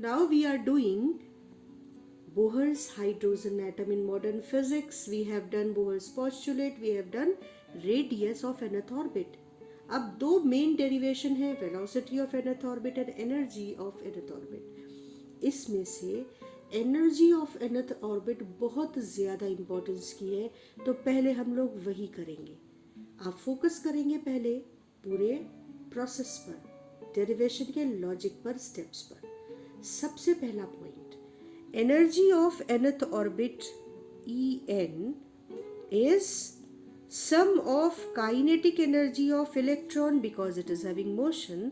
Now we are doing Bohr's hydrogen atom in modern physics. We have done Bohr's postulate, we have done radius of nth orbit. अब दो main derivation है, velocity of nth orbit and energy of nth orbit. इसमें से energy of nth orbit बहुत ज़्यादा importance की है, तो पहले हम लोग वही करेंगे. आप फोकस करेंगे पहले पूरे प्रोसेस पर, डेरिवेशन के लॉजिक पर, स्टेप्स पर. सबसे पहला point, energy of nth orbit En is sum of kinetic energy of electron because it is having motion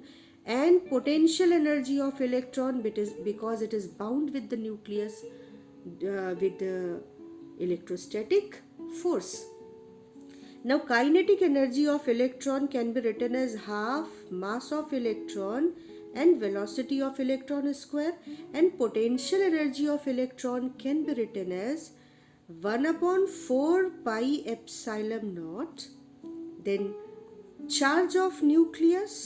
and potential energy of electron because it is bound with the nucleus with the electrostatic force. Now kinetic energy of electron can be written as half mass of electron and velocity of electron square, and potential energy of electron can be written as 1 upon 4 pi epsilon naught, then charge of nucleus,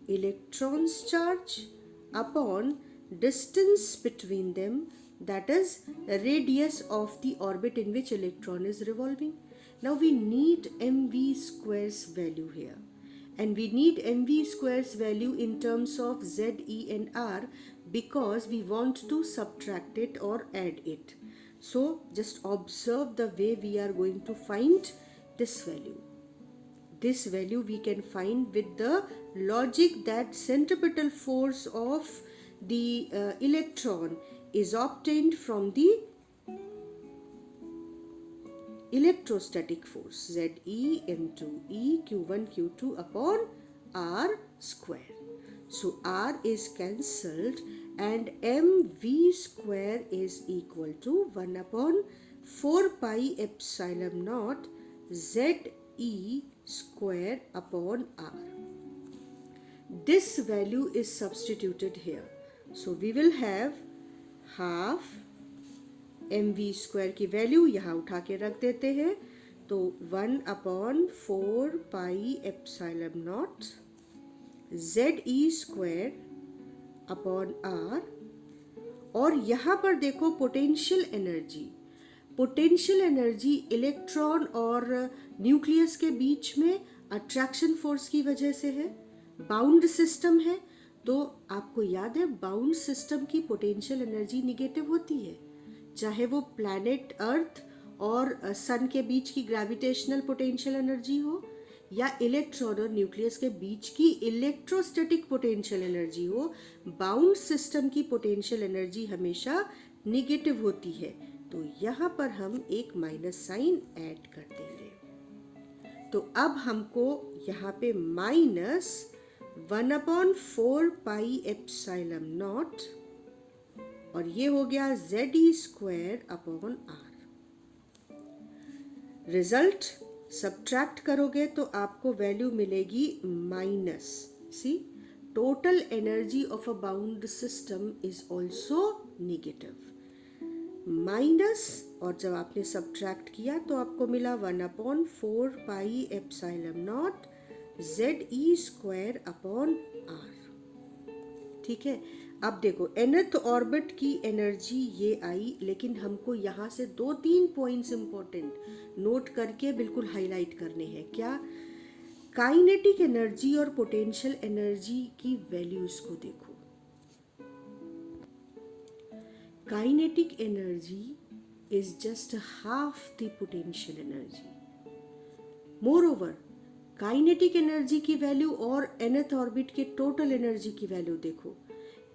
electrons charge upon distance between them, that is radius of the orbit in which electron is revolving. Now we need mv squares value here, and we need mv squares value in terms of z, e and r because we want to subtract it or add it. So just observe the way we are going to find this value. This value we can find with the logic that centripetal force of the electron is obtained from the electrostatic force, Ze into E Q1 Q2 upon R square. So R is cancelled and mv square is equal to 1 upon 4 pi epsilon naught Ze square upon R. This value is substituted here. So we will have half mv square की value यहाँ उठा के रख देते हैं, तो 1 upon 4 pi epsilon nought Ze square upon R. और यहाँ पर देखो potential energy, potential energy electron और न्यूक्लियस के बीच में अट्रैक्शन फोर्स की वजह से है. बाउंड सिस्टम है, तो आपको याद है बाउंड सिस्टम की पोटेंशियल एनर्जी निगेटिव होती है, चाहे वो प्लैनेट अर्थ और सन के बीच की ग्रेविटेशनल पोटेंशियल एनर्जी हो या इलेक्ट्रॉन और न्यूक्लियस के बीच की इलेक्ट्रोस्टैटिक पोटेंशियल एनर्जी हो. बाउंड सिस्टम की पोटेंशियल एनर्जी हमेशा निगेटिव होती है, तो यहाँ पर हम एक माइनस साइन ऐड कर देंगे. तो अब हमको यहाँ पे minus 1 upon 4 pi epsilon nought और ये हो गया Ze square upon R. Result subtract करोगे तो आपको वैल्यू मिलेगी minus. See, total energy of a bound system is also negative. Minus, और जब आपने सब्ट्रैक्ट किया तो आपको मिला 1 upon 4 pi epsilon nought Ze square upon R. ठीक है. अब देखो nth ऑर्बिट की एनर्जी ये आई, लेकिन हमको यहाँ से 2-3 पॉइंट्स इंपॉर्टेंट नोट करके बिल्कुल हाईलाइट करने हैं. क्या? काइनेटिक एनर्जी और पोटेंशियल एनर्जी की वैल्यूज को देखो. Kinetic energy is just half the potential energy. More over kinetic energy की वैल्यू और nth ऑर्बिट के टोटल एनर्जी की वैल्यू देखो.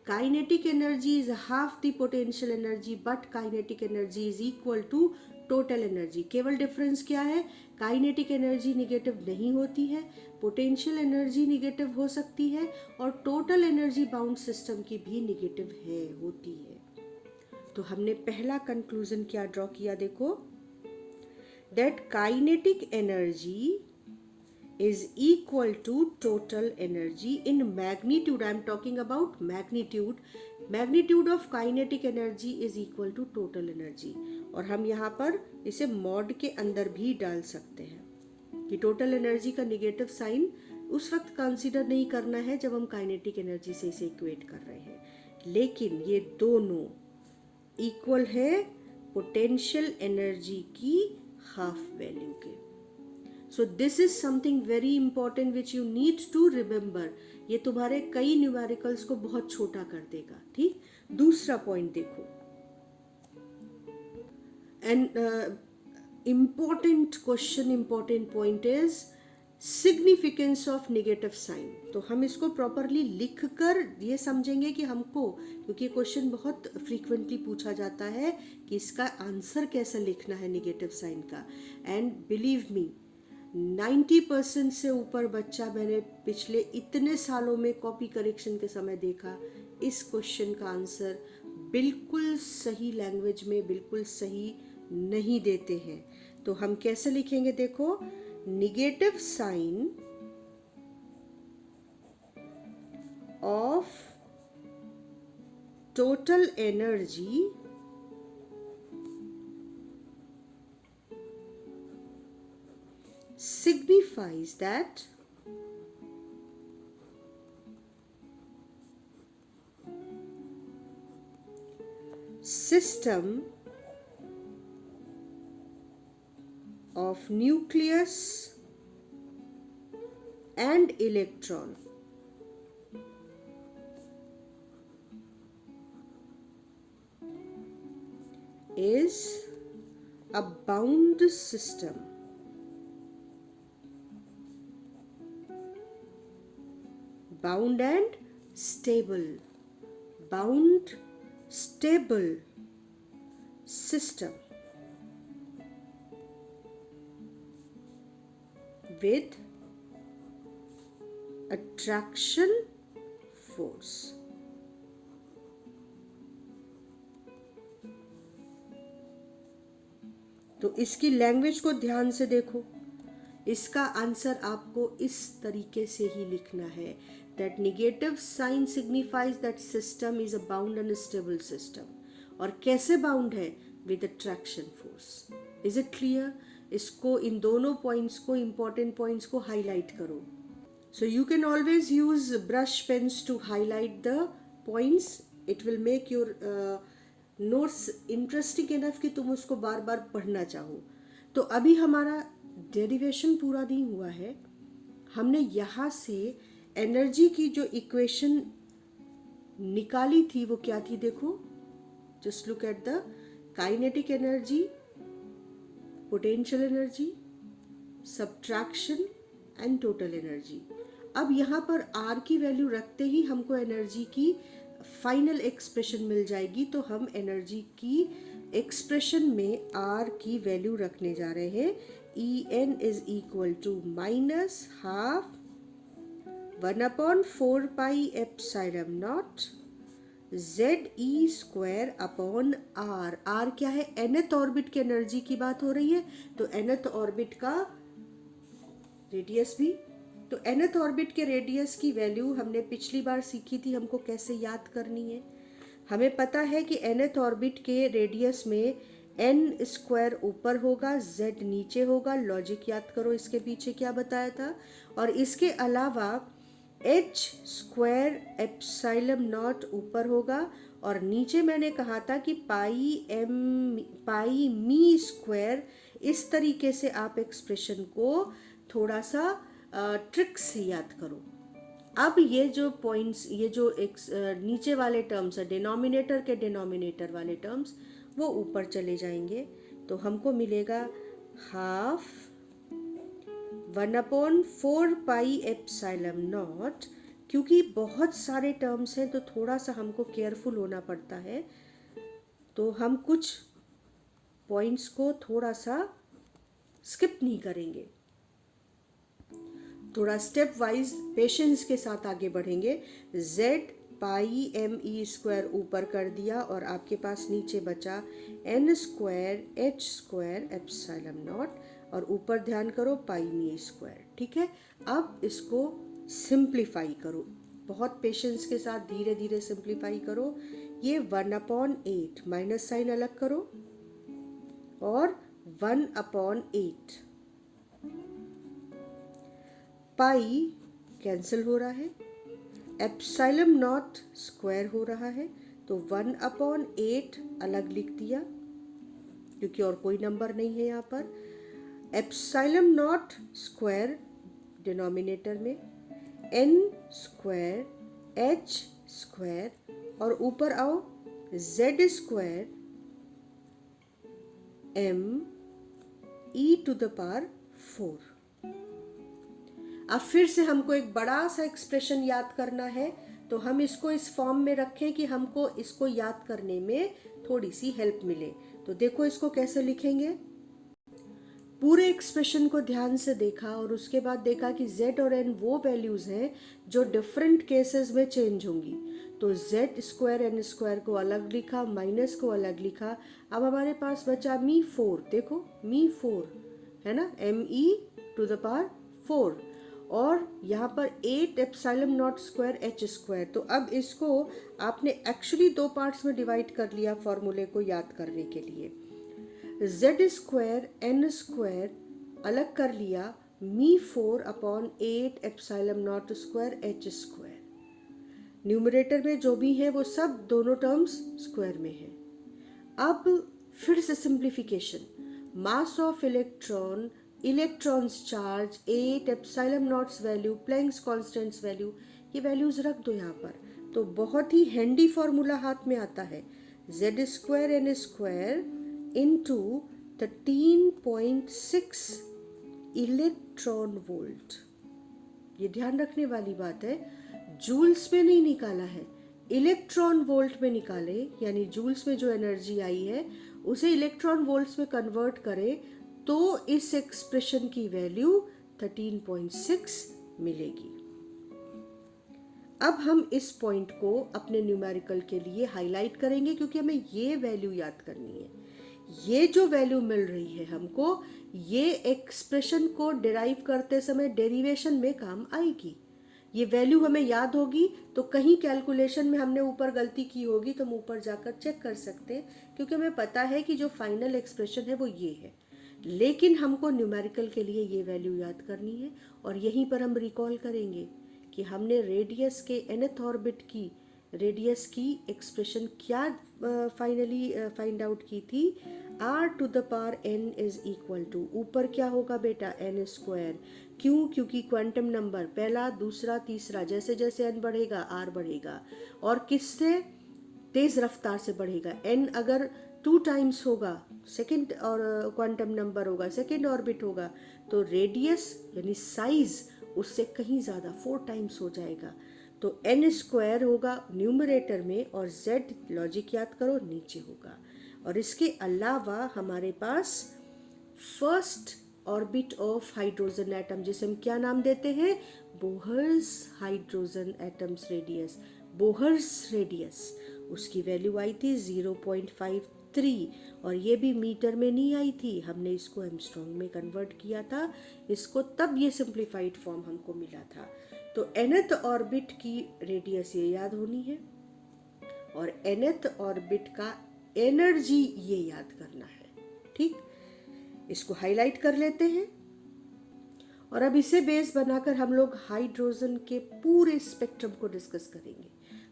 Kinetic energy is half the potential energy, but kinetic energy is equal to total energy. केवल difference क्या है? Kinetic energy negative नहीं होती है, पोटेंशियल एनर्जी निगेटिव हो सकती है और टोटल एनर्जी बाउंड सिस्टम की भी निगेटिव होती है. तो हमने पहला कंक्लूजन क्या ड्रॉ किया, देखो, that kinetic energy is equal to total energy in magnitude. I am talking about magnitude. Magnitude of kinetic energy is equal to total energy. और हम यहाँ पर इसे मॉड के अंदर भी डाल सकते हैं कि टोटल एनर्जी का निगेटिव साइन उस वक्त कंसीडर नहीं करना है जब हम काइनेटिक एनर्जी से इसे इक्वेट कर रहे हैं, लेकिन ये दोनों इक्वल है पोटेंशियल एनर्जी की हाफ वैल्यू के. So this is something very important which you need to remember. ये तुम्हारे कई न्यूमेरिकल्स को बहुत छोटा कर देगा. ठीक, दूसरा पॉइंट देखो. And important question, important point is significance of negative sign. तो हम इसको प्रॉपरली लिख कर ये समझेंगे कि हमको, क्योंकि ये क्वेश्चन बहुत फ्रीक्वेंटली पूछा जाता है कि इसका आंसर कैसे लिखना है नेगेटिव साइन का. एंड बिलीव मी, 90% से ऊपर बच्चा मैंने पिछले इतने सालों में कॉपी करेक्शन के समय देखा, इस क्वेश्चन का आंसर बिल्कुल सही लैंग्वेज में बिल्कुल सही नहीं देते हैं. तो हम कैसे लिखेंगे देखो. Negative sign of total energy signifies that system of nucleus and electron is a bound system. Bound and stable. Bound, stable system with attraction force. तो इसकी लैंग्वेज को ध्यान से देखो. इसका आंसर आपको इस तरीके से ही लिखना है. That negative sign signifies that system is a bound and stable system. और कैसे बाउंड है? With attraction force. Is it clear? इसको, इन दोनों पॉइंट्स को, इंपॉर्टेंट पॉइंट्स को हाईलाइट करो. So you can always use brush pens to highlight the points. It will make your notes interesting enough कि तुम उसको बार बार पढ़ना चाहो. तो अभी हमारा डेरिवेशन पूरा नहीं हुआ है. हमने यहाँ से एनर्जी की जो इक्वेशन निकाली थी वो क्या थी देखो. Just look at the kinetic energy, potential energy, subtraction and total energy. अब यहाँ पर आर की वैल्यू रखते ही हमको एनर्जी की फाइनल एक्सप्रेशन मिल जाएगी. तो हम एनर्जी की एक्सप्रेशन में आर की वैल्यू रखने जा रहे हैं. En is equal to minus half 1/4 pi epsilon naught ZE square upon R. R क्या है? nth ऑर्बिट की एनर्जी की बात हो रही है, तो nth ऑर्बिट का रेडियस भी. तो nth ऑर्बिट के रेडियस की वैल्यू हमने पिछली बार सीखी थी, हमको कैसे याद करनी है. हमें पता है कि nth ऑर्बिट के रेडियस में n स्क्वायर ऊपर होगा, z नीचे होगा. लॉजिक याद करो, इसके पीछे क्या बताया था. और इसके अलावा h स्क्वायर एप्सिलॉन नॉट ऊपर होगा, और नीचे मैंने कहा था कि पाई मी स्क्वायर. इस तरीके से आप एक्सप्रेशन को थोड़ा सा ट्रिक से याद करो. अब ये जो पॉइंट्स, ये जो नीचे वाले टर्म्स है, डिनोमिनेटर के डिनोमिनेटर वाले टर्म्स, वो ऊपर चले जाएंगे. तो हमको मिलेगा हाफ 1/4 पाई एप्सिलॉन नॉट. क्योंकि बहुत सारे टर्म्स हैं तो थोड़ा सा हमको केयरफुल होना पड़ता है. तो हम कुछ पॉइंट्स को थोड़ा सा स्किप नहीं करेंगे, थोड़ा स्टेप वाइज पेशेंस के साथ आगे बढ़ेंगे. z पाई एम ई स्क्वायर ऊपर कर दिया, और आपके पास नीचे बचा n square h square epsilon nought, और ऊपर ध्यान करो पाई मी स्क्वायर. ठीक है. अब इसको सिंप्लीफाई करो, बहुत पेशेंस के साथ धीरे धीरे सिंप्लीफाई करो. ये 1/8, माइनस साइन अलग करो, और 1/8 पाई कैंसिल हो रहा है, एप्सिलॉन नॉट स्क्वायर हो रहा है, तो 1/8 अलग लिख दिया क्योंकि और कोई नंबर नहीं है यहाँ पर। एप्सिलॉन नॉट स्क्वायर डिनोमिनेटर में, n स्क्वायर h स्क्वायर और ऊपर आओ z स्क्वायर m e to the power 4। अब फिर से हमको एक बड़ा सा एक्सप्रेशन याद करना है, तो हम इसको इस फॉर्म में रखें कि हमको इसको याद करने में थोड़ी सी हेल्प मिले। तो देखो इसको कैसे लिखेंगे। पूरे एक्सप्रेशन को ध्यान से देखा और उसके बाद देखा कि z और n वो वैल्यूज हैं जो डिफरेंट केसेस में चेंज होंगी। तो z स्क्वायर n स्क्वायर को अलग लिखा, माइनस को अलग लिखा। अब हमारे पास बचा मी 4, देखो मी 4 है ना, me टू द पावर 4 और यहाँ पर 8 epsilon nought square h square. तो अब इसको आपने एक्चुअली दो पार्ट्स में डिवाइड कर लिया फॉर्मूले को याद करने के लिए। z स्क्वायर n स्क्वायर अलग कर लिया, मी 4/8 epsilon nought square h square. Numerator में जो भी है वो सब दोनों टर्म्स स्क्वायर में है। अब फिर से simplification, mass of electron, electrons charge, 8 epsilon nought's value, Planck's constant's value, ये वैल्यूज रख दो यहाँ पर। तो बहुत ही हैंडी फॉर्मूला हाथ में आता है, z square n square into 13.6 electron volt. ये ध्यान रखने वाली बात है, जूल्स में नहीं निकाला है, इलेक्ट्रॉन वोल्ट में निकाले, यानी जूल्स में जो एनर्जी आई है उसे इलेक्ट्रॉन वोल्ट्स में कन्वर्ट करें तो इस एक्सप्रेशन की वैल्यू 13.6 मिलेगी। अब हम इस पॉइंट को अपने न्यूमेरिकल के लिए हाईलाइट करेंगे क्योंकि हमें ये वैल्यू याद करनी है। ये जो वैल्यू मिल रही है हमको, ये एक्सप्रेशन को डिराइव करते समय डेरिवेशन में काम आएगी। ये वैल्यू हमें याद होगी तो कहीं कैलकुलेशन में हमने ऊपर गलती की होगी तो हम ऊपर जाकर चेक कर सकते हैं, क्योंकि हमें पता है कि जो फाइनल एक्सप्रेशन है वो ये है। लेकिन हमको न्यूमेरिकल के लिए ये वैल्यू याद करनी है और यहीं पर हम रिकॉल करेंगे कि हमने रेडियस के nth ऑर्बिट की रेडियस की एक्सप्रेशन क्या फाइनली फाइंड आउट की थी, r to the power n is equal to, ऊपर क्या होगा बेटा n स्क्वायर। क्यों? क्योंकि क्वांटम नंबर पहला, दूसरा, तीसरा, जैसे जैसे n बढ़ेगा r बढ़ेगा और किससे तेज रफ्तार से बढ़ेगा। n अगर 2 टाइम्स होगा, सेकेंड और क्वांटम नंबर होगा, सेकेंड ऑर्बिट होगा, तो रेडियस यानी साइज उससे कहीं ज़्यादा 4 टाइम्स हो जाएगा। तो n स्क्वायर होगा न्यूमरेटर में और z, लॉजिक याद करो, नीचे होगा। और इसके अलावा हमारे पास first orbit of hydrogen atom, जिसे हम क्या नाम देते हैं, Bohr's hydrogen atom's radius, Bohr's radius, उसकी वैल्यू आई थी 0.53 और ये भी मीटर में नहीं आई थी, हमने इसको एंगस्ट्रॉम में कन्वर्ट किया था इसको, तब ये सिंप्लीफाइड फॉर्म हमको मिला था। तो nth ऑर्बिट की रेडियस ये याद होनी है और nth ऑर्बिट का एनर्जी ये याद करना है। ठीक, इसको हाईलाइट कर लेते हैं और अब इसे बेस बनाकर हम लोग हाइड्रोजन के पूरे स्पेक्ट्रम को डिस्कस करेंगे।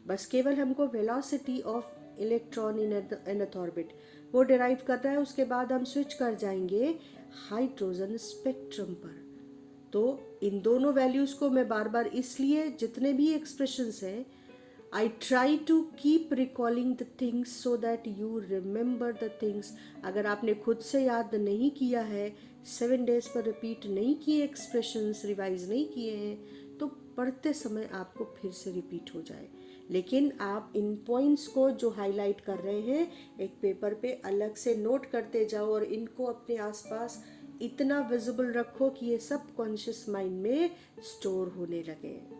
बस केवल हमको velocity of electron in nth orbit वो डिराइव करना है, उसके बाद हम स्विच कर जाएंगे हाइड्रोजन स्पेक्ट्रम पर। तो इन दोनों वैल्यूज को मैं बार बार, इसलिए जितने भी एक्सप्रेशंस हैं, I try to keep recalling the things so that you remember the things। अगर आपने खुद से याद नहीं किया है, 7 days पर रिपीट नहीं किए, एक्सप्रेशंस रिवाइज नहीं किए हैं, तो पढ़ते समय आपको फिर से रिपीट हो जाए। लेकिन आप इन पॉइंट्स को जो हाईलाइट कर रहे हैं एक पेपर पे अलग से नोट करते जाओ और इनको अपने आसपास इतना विजिबल रखो कि ये सब कॉन्शियस माइंड में स्टोर होने लगे।